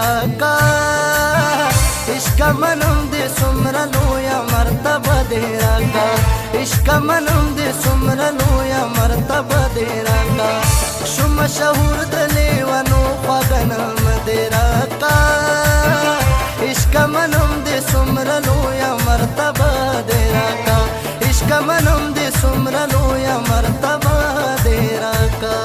راکا عشق منم دې څومره لویه مرتبه دې راکا عشق منم دې څومره لویه مرتبه دې راکا شو مشهور د لیونو خوږه نامه دې راکا عشق منم دې څومره لویه مرتبه دې راکا عشق منم دې څومره لویه مرتبه دې راکا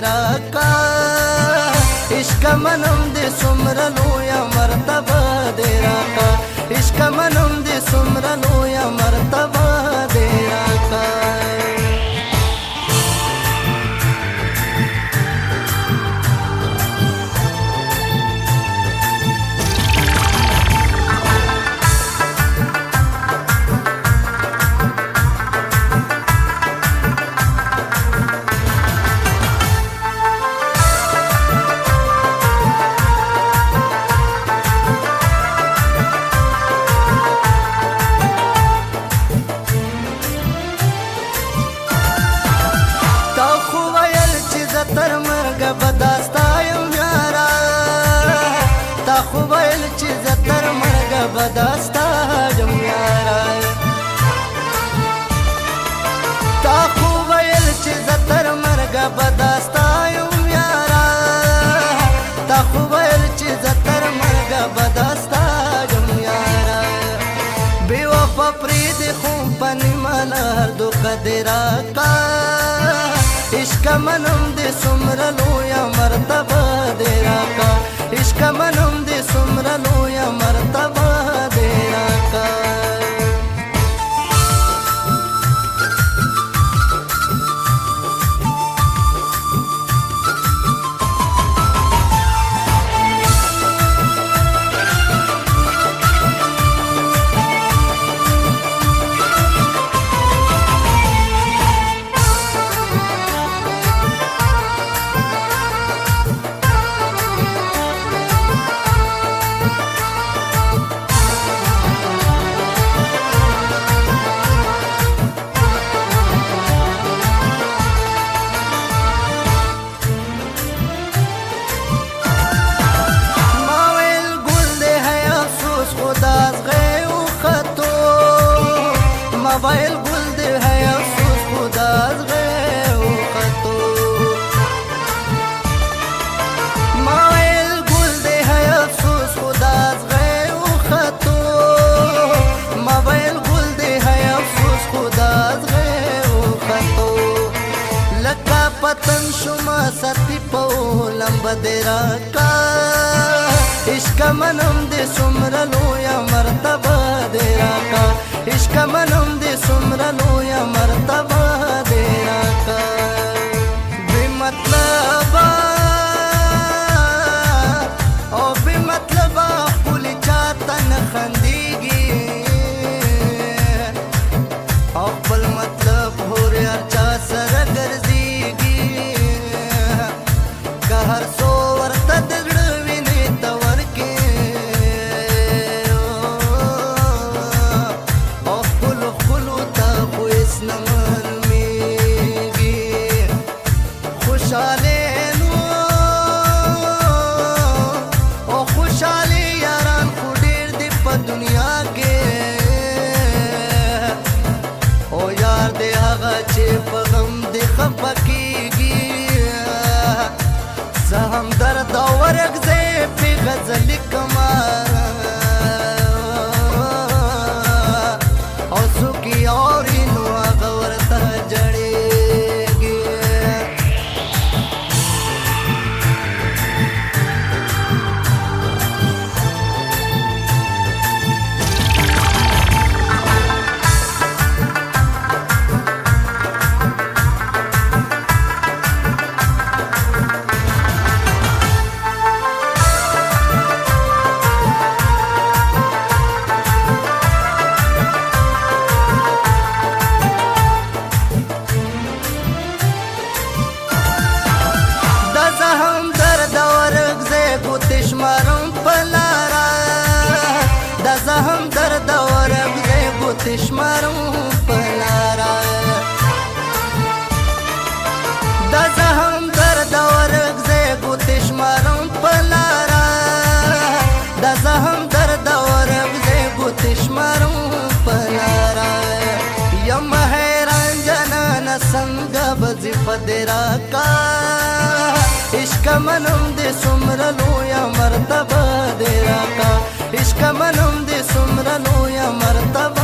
راکا عشق منم دې څومره لویه مرتبه دې راکا عشق منم دې څومره لویه مرتبه دې راکا تر مرګ بداستایم یارا تا خو ویل چې زه تر مرګ بداستایم یارا تا خو ویل چې زه تر مرګ بداستایم یارا تا خو ویل چې زه تر مرګ بداستایم یارا بې وفا پرېږدې خو په نیمه لار دوکه دې راکا عشق منم دې څومره لویه مرتبه دې راکا عشق منم دې څومره لویه مرتبه دې راکا موبایل گل دې ہے افسوس خدا زغه وختو موبایل گل دې ہے افسوس خدا زغه وختو موبایل گل دې ہے افسوس خدا زغه وختو لکه پتنګ شوما ستی په لمب دې راکا عشق منم دې څومره لویه مرتبه دې راکا عشق منم دې څومره لویه مرتبه دې راکا بې مطلبه او بې مطلبه ښکلي چاته نه خندېږي او خپل مطلب هورې هر چا سره ګرځېږي که هر څو ورته د زړه وینې ته ورکې او خپلو خپلو ته خو هېڅ نه معلومېږي چې په غم دې خفه کېږي زه هم درد ورکځې پې غزل لیکمه او څوک یې اوري نو هغه ورته ژړېږي تشمرم پلارا دا زهم درد ورک زیگو تشمرم پلارا دا زهم درد ورک زیگو تشمرم پلارا یم حیران جنان سنگا بزی فدرا کا عشق منم دے سمرلو یا مرتبہ دیرا کا عشق منم دے سمرلو یا مرتبہ